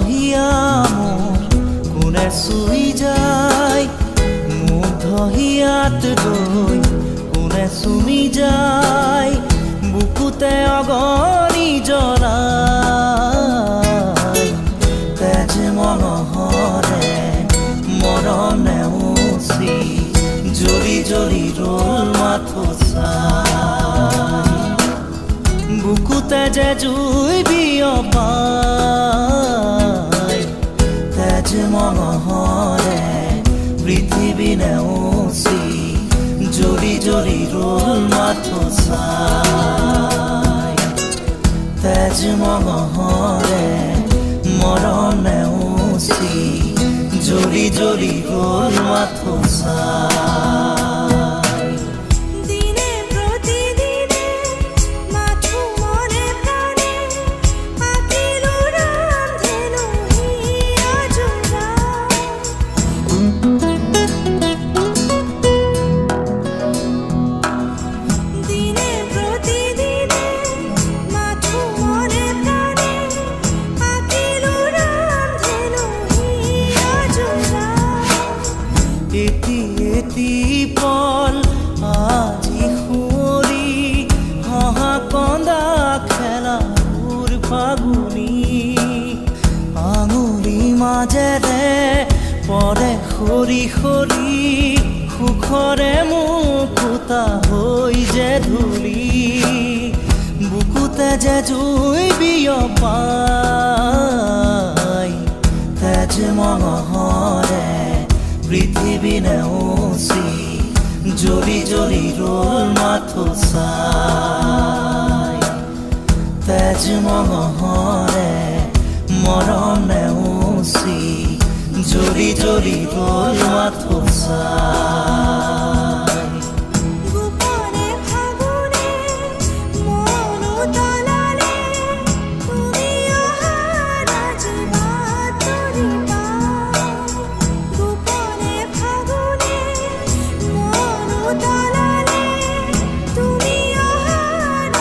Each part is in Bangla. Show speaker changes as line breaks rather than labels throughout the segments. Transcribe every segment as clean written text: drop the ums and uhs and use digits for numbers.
হিয়া মোৰ কোনে চুই যায়, মুগ্ধ হিয়াত ৰৈ কোনে চুমি যায়, বুকুতে অগণি জ্বলাই। তেজ মনোহৰে মৰম নেওচি জ্বলি জ্বলি ৰ'ল মাথো চাই, বুকুতে যে জুই বিয়পাই। তেজ মনোহৰে পৃথিৱী নেওচি জ্বলি জ্বলি ৰ'ল মাথো চাই। তেজ মনোহৰে মৰম নেওচি জ্বলি জ্বলি ৰ'ল মাথো চাই।
দিনে প্ৰতিদিনে মাথো মনে প্ৰাণে আঁকিলো ৰান্ধেনো হিয়া জোৰা। দিনে প্ৰতিদিনে মাথো মনে প্ৰাণে আঁকিলো ৰান্ধেনো হিয়া জোৰা।
এটি এটি পল আজি সুঁৱৰি হাঁহা কন্দা খেলাবোৰ ফাগুনি, আঙুলি মাজেৰে পৰে সৰি সৰি সুখৰে মুকুতা হৈ যে ধূলি, বুকুতে যে জুই বিয়পাই। তেজ মনোহৰে পৃথিৱী নেওচি জ্বলি জ্বলি ৰ'ল মাথো চাই। তেজ মনোহৰে মৰম নেওচি জ্বলি জ্বলি ৰ'ল মাথো চাই।
গোপনে ফাগুনে মন উতলালে তুমি অহা আজি বাতৰিবা। গোপনে ফাগুনে মন উতলালে তুমি অহা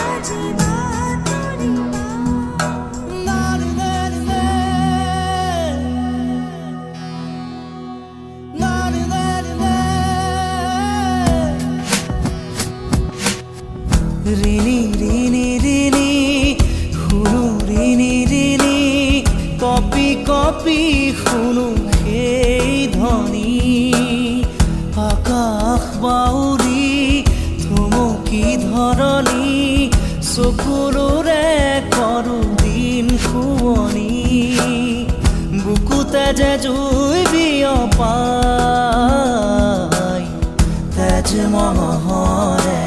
আজি বাতৰিবা।
ৰিণি ৰিণি ৰিণি শুনো ৰিণি ৰিণি, কপি কপি শুনো সেই ধ্বনি। আকাশ বাউৰি থমকি ধৰণি, চকুৰে কৰোঁ দিন শুৱনি, বুকুতে যে জুই বিয়পাই। তেজ মনোহৰে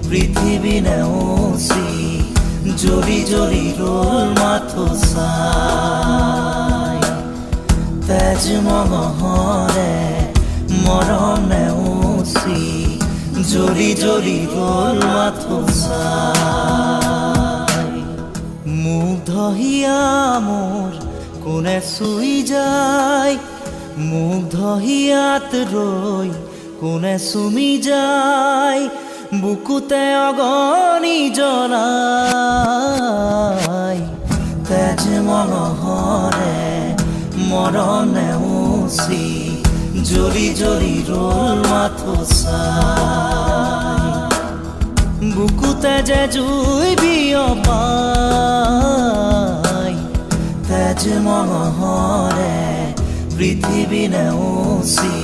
পৃথিৱী নেওচি জ্বলি জ্বলি ৰ'ল মাথো চাই। তেজ মনোহৰে মৰম নেওচি জ্বলি জ্বলি ৰ'ল মাথো চাই। মুগ্ধ হিয়া মোৰ কোনে চুই যায়, মুগ্ধ হিয়াত ৰৈ কোনে চুমি যায়, বুকুতে অগণি জ্বলাই। তেজ মনোহৰে মৰম নেওচি জ্বলি জ্বলি ৰ'ল মাথো চাই, বুকুতে যে জুই বিয়পাই। তেজ মনোহৰে পৃথিৱী নেওচি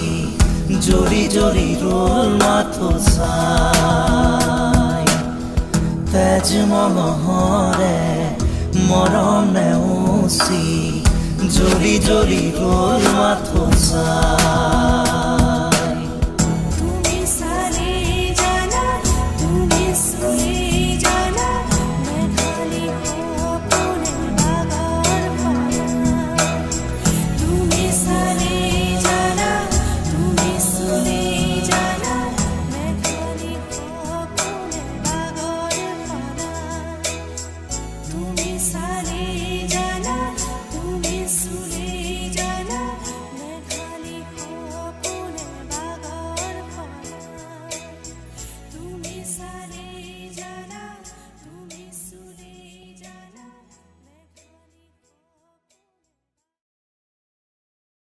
জ্বলি জ্বলি ৰ'ল মাথো চাই। তেজ মনোহৰে মৰম নেওচি জ্বলি জ্বলি ৰ'ল মাথো চাই।